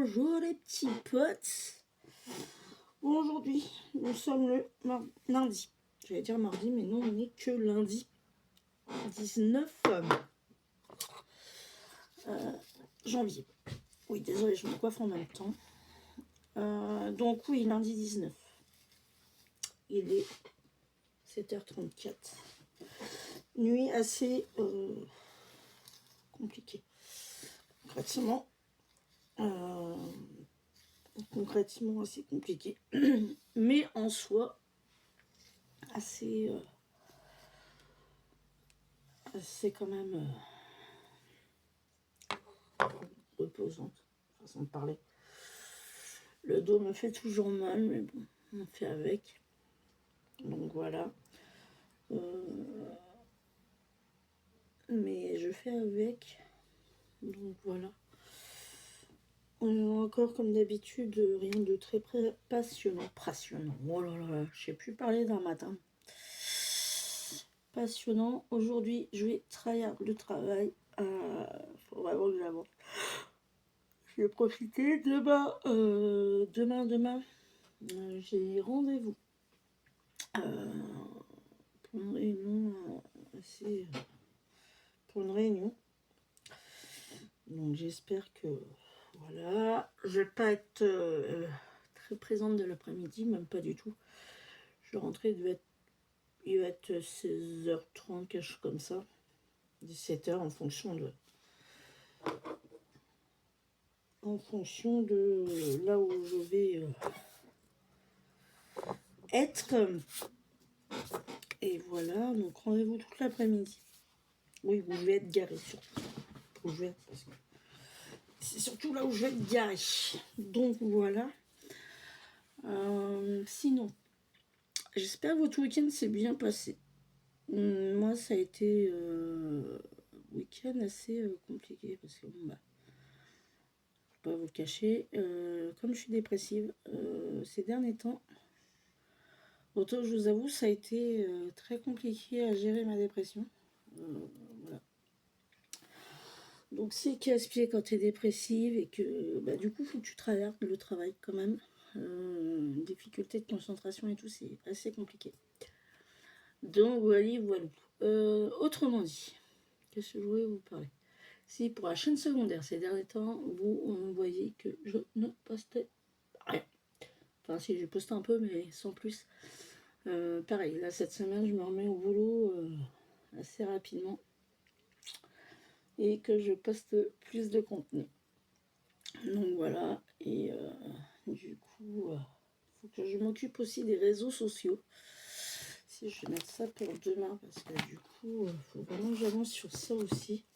Bonjour les petits potes. Aujourd'hui, nous sommes le lundi. J'allais dire mardi, mais non, on n'est que lundi 19 janvier. Oui, désolé, je me coiffe en même temps. Donc oui, lundi 19. Il est 7h34. Nuit assez compliquée. Concrètement assez compliqué, mais en soi assez quand même reposante, façon de parler. Le dos me fait toujours mal, mais bon, on fait avec. Donc voilà. Mais je fais avec. Donc voilà. Encore comme d'habitude, rien de très passionnant. Oh là là, je sais plus parler d'un matin. Passionnant. Aujourd'hui, je vais travailler le travail. Faut vraiment que j'avance. Je vais profiter. Demain, j'ai rendez-vous pour une réunion pour une réunion. Donc j'espère que voilà, je vais pas être très présente de l'après-midi, même pas du tout. Je vais rentrer, il va être 16h30, quelque chose comme ça, 17h en fonction de là où je vais être. Et voilà, donc rendez-vous toute l'après-midi. Oui, où je vais être garée surtout. Où je vais être, parce que c'est surtout là où je vais être garée. Donc voilà. Sinon, j'espère que votre week-end s'est bien passé. Moi, ça a été week-end assez compliqué parce que bon, bah, je vais pas vous le cacher, comme je suis dépressive ces derniers temps, autant je vous avoue, ça a été très compliqué à gérer ma dépression. Voilà. Donc c'est casse-pied quand tu es dépressive et que bah, du coup, faut que tu traverses le travail quand même. Difficulté de concentration et tout, c'est assez compliqué. Donc voilà. Autrement dit, qu'est-ce que je voulais vous parler? Si pour la chaîne secondaire, ces derniers temps, vous voyez que je ne postais rien. Enfin si, j'ai posté un peu, mais sans plus. Pareil, là cette semaine, je me remets au boulot assez rapidement. Et que je poste plus de contenu. Donc voilà, et du coup, faut que je m'occupe aussi des réseaux sociaux. Si je vais mettre ça pour demain, parce que du coup, faut vraiment que j'avance sur ça aussi.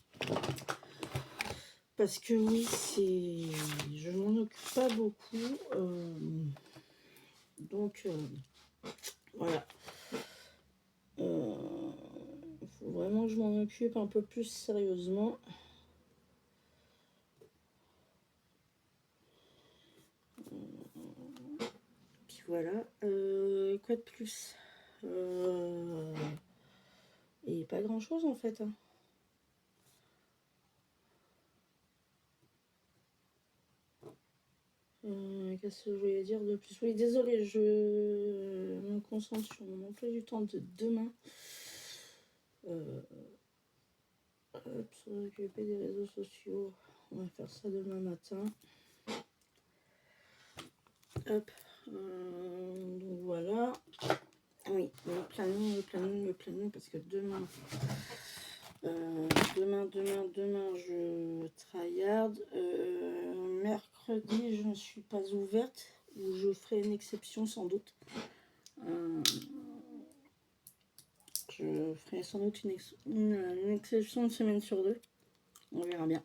Parce que oui, je m'en occupe pas beaucoup. Donc voilà. Il faut vraiment que je m'en occupe un peu plus sérieusement. Puis voilà. Quoi de plus et pas grand chose en fait. Qu'est-ce que je voulais dire de plus? Oui, désolé, je me concentre sur mon emploi du temps de demain. S'occuper des réseaux sociaux. On va faire ça demain matin. Hop. Donc voilà. Oui, le planning, parce que demain, je tryhard. Mercredi, je ne suis pas ouverte, ou je ferai une exception sans doute. Je ferai sans doute une exception de semaine sur 2. On verra bien.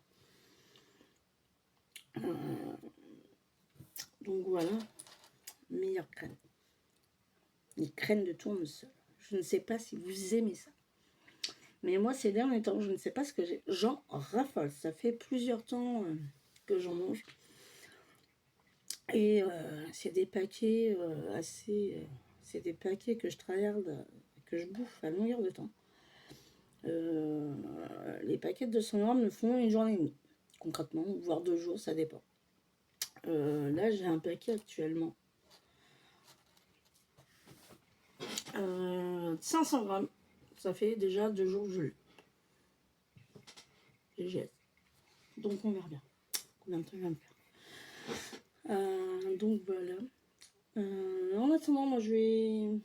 Donc voilà. Meilleure crème. Les crèmes de tournesol. Je ne sais pas si vous aimez ça. Mais moi, ces derniers temps, je ne sais pas ce que j'ai. J'en raffole. Ça fait plusieurs temps que j'en mange. Et c'est des paquets c'est des paquets que je tryhard, que je bouffe à longueur de temps. Les paquets de 200 grammes me font une journée et demie, concrètement, voire 2 jours, ça dépend. Là, j'ai un paquet actuellement. 500 grammes. Ça fait déjà 2 jours que je l'ai. GGS. Donc, on verra bien combien de temps il va me faire. Donc, voilà. En attendant, moi, je vais...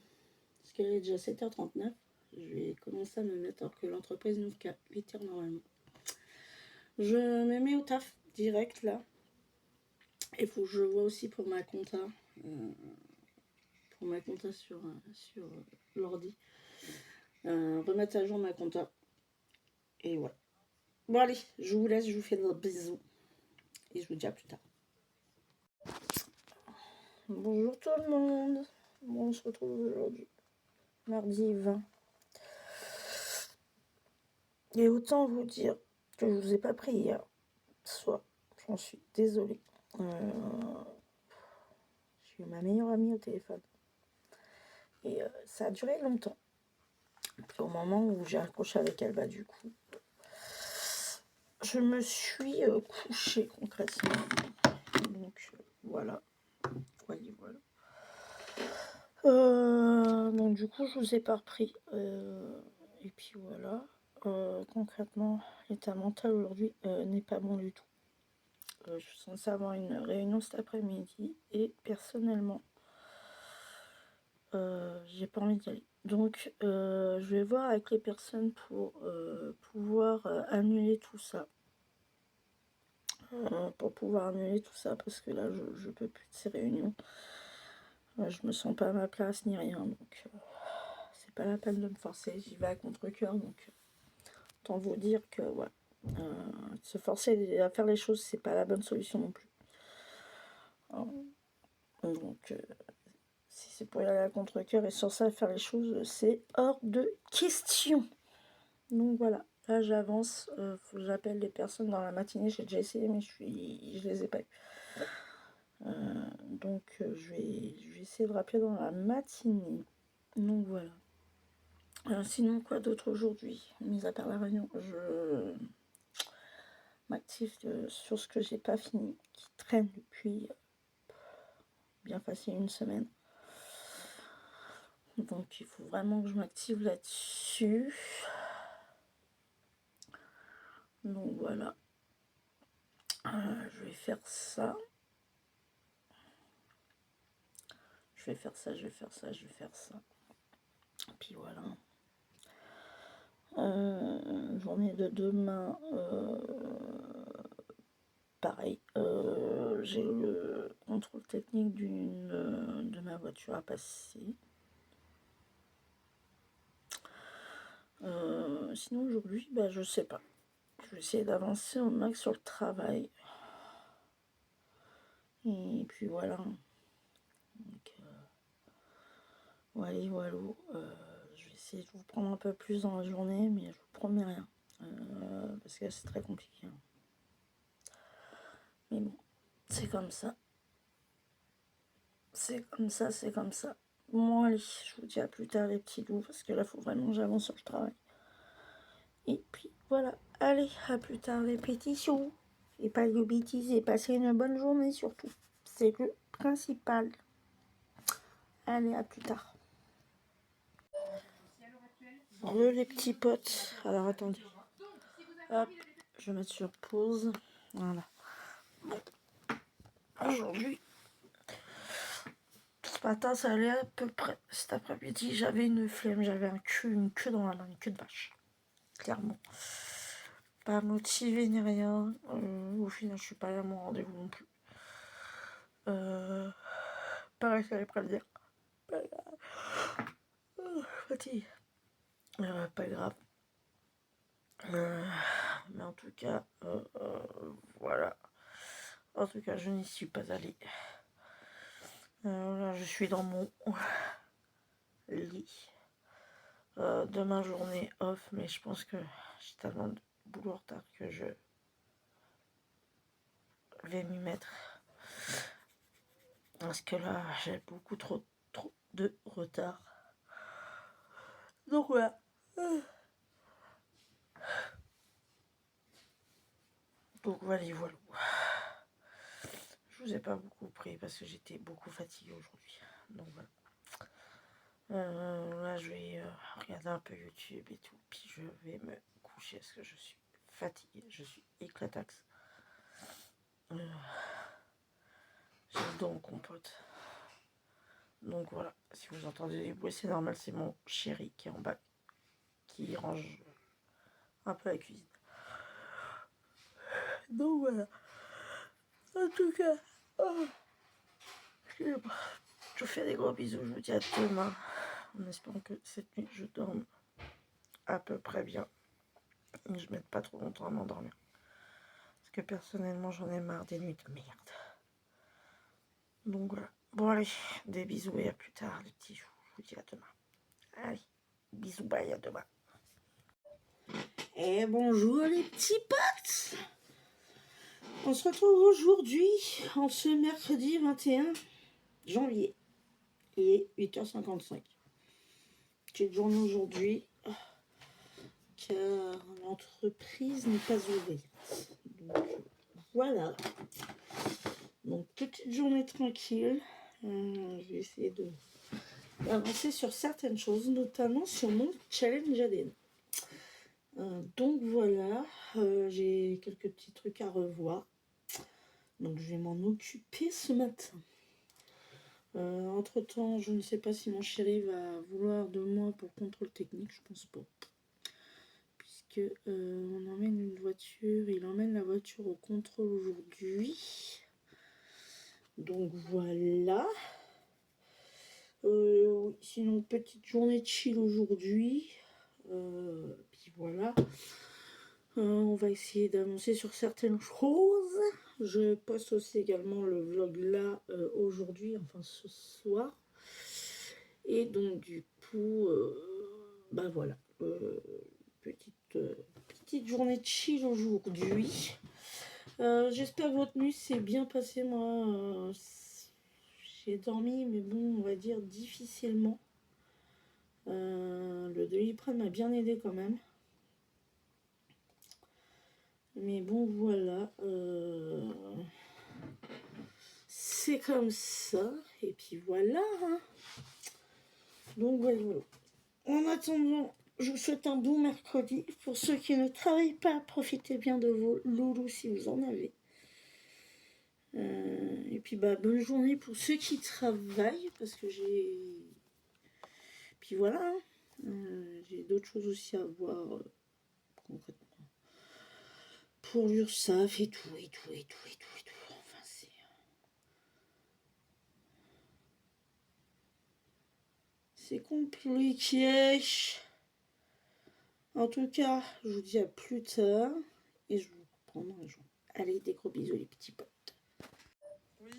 Parce qu'il est déjà 7h39. Je vais commencer à me mettre, alors que l'entreprise n'ouvre qu'à 8h normalement. Je me mets au taf direct, là. Il faut que je vois aussi pour ma compta. Sur l'ordi. Remettre à jour ma compta. Et voilà. Bon allez, je vous laisse, je vous fais de bisous. Et je vous dis à plus tard. Bonjour tout le monde. Bon, on se retrouve aujourd'hui, mardi 20. Et autant vous dire que je vous ai pas pris hier soir. J'en suis désolée. J'ai eu ma meilleure amie au téléphone. Et ça a duré longtemps. Puis au moment où j'ai accroché avec elle, bah du coup, je me suis couchée concrètement. Donc voilà. Voilà. Donc du coup, je vous ai pas repris. Et puis voilà. Concrètement, l'état mental aujourd'hui n'est pas bon du tout. Je suis censée avoir une réunion cet après-midi et personnellement, j'ai pas envie d'y aller. Donc, je vais voir avec les personnes pour pouvoir annuler tout ça. Parce que là, je peux plus de ces réunions. Je me sens pas à ma place ni rien, donc c'est pas la peine de me forcer. J'y vais à contre-cœur, donc autant vous dire que voilà. Se forcer à faire les choses, c'est pas la bonne solution non plus. Donc, si c'est pour y aller à contre-cœur et sur ça faire les choses, c'est hors de question. Donc voilà, là j'avance. Faut que j'appelle les personnes dans la matinée. J'ai déjà essayé, mais je les ai pas eu. Donc je vais essayer de rappeler dans la matinée. Donc voilà. Sinon, quoi d'autre aujourd'hui, mis à part la réunion, je m'active sur ce que j'ai pas fini, qui traîne depuis bien facile une semaine. Donc il faut vraiment que je m'active là-dessus. Donc voilà. Je vais faire ça. Je vais faire ça. Puis voilà. Journée de demain. Pareil. J'ai le contrôle technique de ma voiture à passer. Sinon aujourd'hui, bah, je sais pas. Je vais essayer d'avancer au max sur le travail. Et puis voilà. Donc, voilà. Je vais essayer de vous prendre un peu plus dans la journée, mais je vous promets rien. Parce que c'est très compliqué. Mais bon, c'est comme ça. C'est comme ça. Bon, allez, je vous dis à plus tard, les petits loups, parce que là, il faut vraiment que j'avance sur le travail. Et puis, voilà. Allez, à plus tard, les petits choux. Et pas de bêtises, et passez une bonne journée, surtout. C'est le principal. Allez, à plus tard. Les petits potes. Alors, attendez. Hop, je vais mettre sur pause. Voilà. Bon. Aujourd'hui, ce matin, ça allait à peu près. Cet après-midi, j'avais une flemme, j'avais une queue dans la main, une queue de vache. Clairement. Pas motivée ni rien. Au final, je suis pas allée à mon rendez-vous non plus. Pareil, j'allais pas le dire. Fatigue. Pas grave. Mais en tout cas, voilà. En tout cas, je n'y suis pas allée. Là, je suis dans mon lit. Demain, journée off, mais je pense que j'ai tellement de boulot en retard que je vais m'y mettre. Parce que là, j'ai beaucoup trop de retard. Donc voilà. Donc voilà. Je vous ai pas beaucoup pris parce que j'étais beaucoup fatiguée aujourd'hui. Donc voilà. Là, je vais regarder un peu YouTube et tout. Puis je vais me coucher parce que je suis fatiguée. Je suis éclataxe. J'ai le dos en compote. Donc voilà. Si vous entendez des bruits, c'est normal. C'est mon chéri qui est en bas. Qui range un peu la cuisine. Donc voilà. En tout cas. Oh, je vous fais des gros bisous. Je vous dis à demain. En espérant que cette nuit, je dorme à peu près bien. Et je ne mette pas trop longtemps à m'endormir. Parce que personnellement, j'en ai marre des nuits de merde. Donc voilà. Bon allez, des bisous et à plus tard les petits joues. Je vous dis à demain. Allez, bisous, bye, à demain. Et bonjour les petits potes. On se retrouve aujourd'hui, en ce mercredi 21 janvier. Il est 8h55. Petite journée aujourd'hui, car l'entreprise n'est pas ouverte. Donc voilà. Donc petite journée tranquille. Je vais essayer d'avancer sur certaines choses, notamment sur mon challenge ADN. Donc voilà, j'ai quelques petits trucs à revoir. Donc je vais m'en occuper ce matin. Entre temps, je ne sais pas si mon chéri va vouloir de moi pour contrôle technique, je pense pas. Puisque on emmène une voiture, il emmène la voiture au contrôle aujourd'hui. Donc voilà. Sinon, petite journée de chill aujourd'hui. Puis voilà. On va essayer d'avancer sur certaines choses. Je poste aussi également le vlog là aujourd'hui, enfin ce soir. Et donc du coup, bah voilà, petite journée de chill aujourd'hui. J'espère que votre nuit s'est bien passée. Moi, j'ai dormi, mais bon, on va dire difficilement. Le Doliprane m'a bien aidé quand même. Mais bon, voilà. C'est comme ça. Et puis voilà. Hein. Donc voilà. En attendant, je vous souhaite un bon mercredi. Pour ceux qui ne travaillent pas, profitez bien de vos loulous si vous en avez. Et puis bah bonne journée pour ceux qui travaillent. Parce que j'ai... Puis voilà. Hein. J'ai d'autres choses aussi à voir concrètement. Pour l'URSSAF et tout. Enfin c'est... C'est compliqué. En tout cas, je vous dis à plus tard. Et je vous prends dans la journée. Allez, des gros bisous les petits potes. Oui.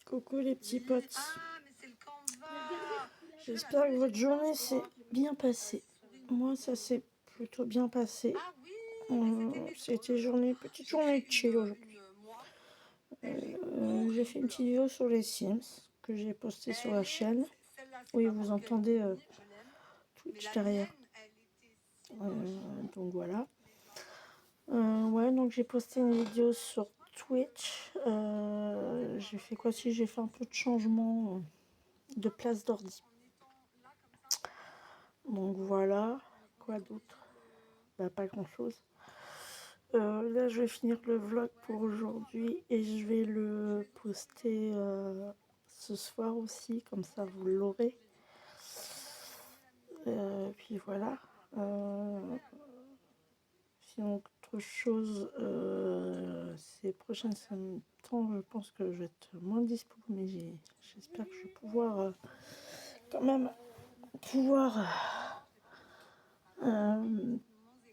Coucou les petits potes. J'espère que votre journée s'est bien passée. Moi, ça s'est plutôt bien passé. C'était petite journée de chill aujourd'hui. J'ai fait une petite vidéo sur les Sims que j'ai postée sur la chaîne. Oui, vous entendez Twitch derrière. Donc voilà. Ouais, donc j'ai posté une vidéo sur Twitch. J'ai fait quoi si j'ai fait un peu de changement de place d'ordi. Donc voilà. Quoi d'autre? Bah, pas grand chose. Là, je vais finir le vlog pour aujourd'hui et je vais le poster ce soir aussi, comme ça vous l'aurez. Puis voilà. Sinon, autre chose, ces prochaines temps, je pense que je vais être moins dispo, mais j'espère que je vais pouvoir quand même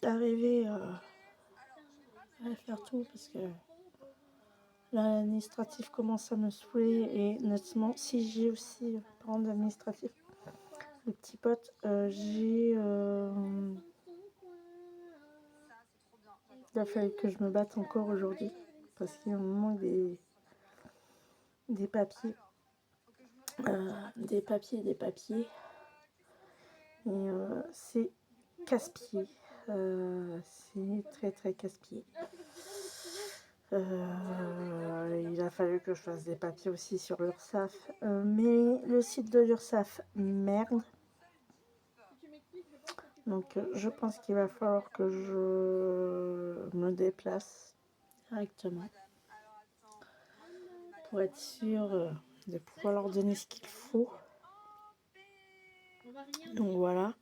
arriver à faire tout parce que l'administratif commence à me saouler et honnêtement, si j'ai aussi parents d'administratif, le petit pote, il a fallu que je me batte encore aujourd'hui parce qu'il me manque des papiers. Des papiers. Et c'est casse-pied. C'est très très casse-pied. Il a fallu que je fasse des papiers aussi sur l'URSSAF. Mais le site de l'URSSAF merde. Donc je pense qu'il va falloir que je me déplace directement pour être sûr de pouvoir leur donner ce qu'il faut. Donc voilà.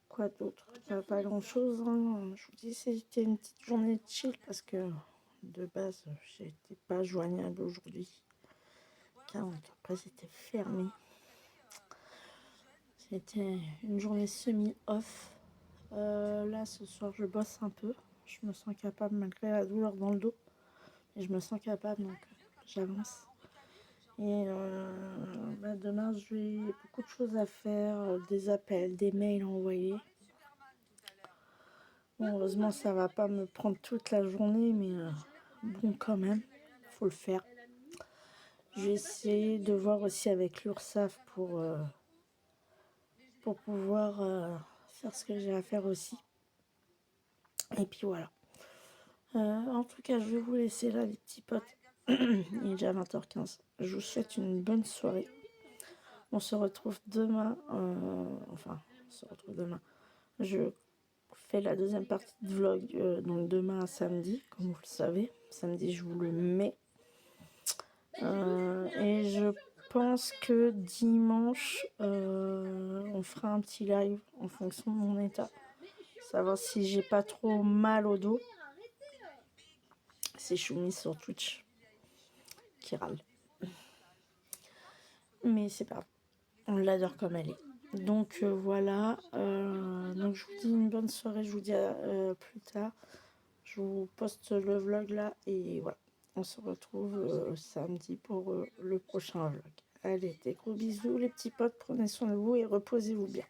Quoi d'autre? Pas grand chose. Hein. Je vous dis, c'était une petite journée de chill parce que de base, j'étais pas joignable aujourd'hui. Car l'entreprise était fermée. C'était une journée semi-off. Là, ce soir, je bosse un peu. Je me sens capable, malgré la douleur dans le dos. Et je me sens capable, donc j'avance. Et demain, j'ai beaucoup de choses à faire. Des appels, des mails à envoyer. Bon, heureusement, ça va pas me prendre toute la journée, mais bon, quand même, faut le faire. Je vais essayer de voir aussi avec l'URSSAF pour pouvoir faire ce que j'ai à faire aussi. Et puis voilà. En tout cas, je vais vous laisser là, les petits potes. Il est déjà 20h15. Je vous souhaite une bonne soirée. On se retrouve demain. On se retrouve demain. Je fais la deuxième partie de vlog. Donc demain, samedi, comme vous le savez. Samedi, je vous le mets. Et je pense que dimanche, on fera un petit live en fonction de mon état. Savoir si j'ai pas trop mal au dos. C'est Choumi sur Twitch qui râle. Mais c'est pas grave. On l'adore comme elle est. Donc voilà. Donc je vous dis une bonne soirée. Je vous dis à plus tard. Je vous poste le vlog là. Et voilà. On se retrouve samedi pour le prochain vlog. Allez, des gros bisous les petits potes. Prenez soin de vous et reposez-vous bien.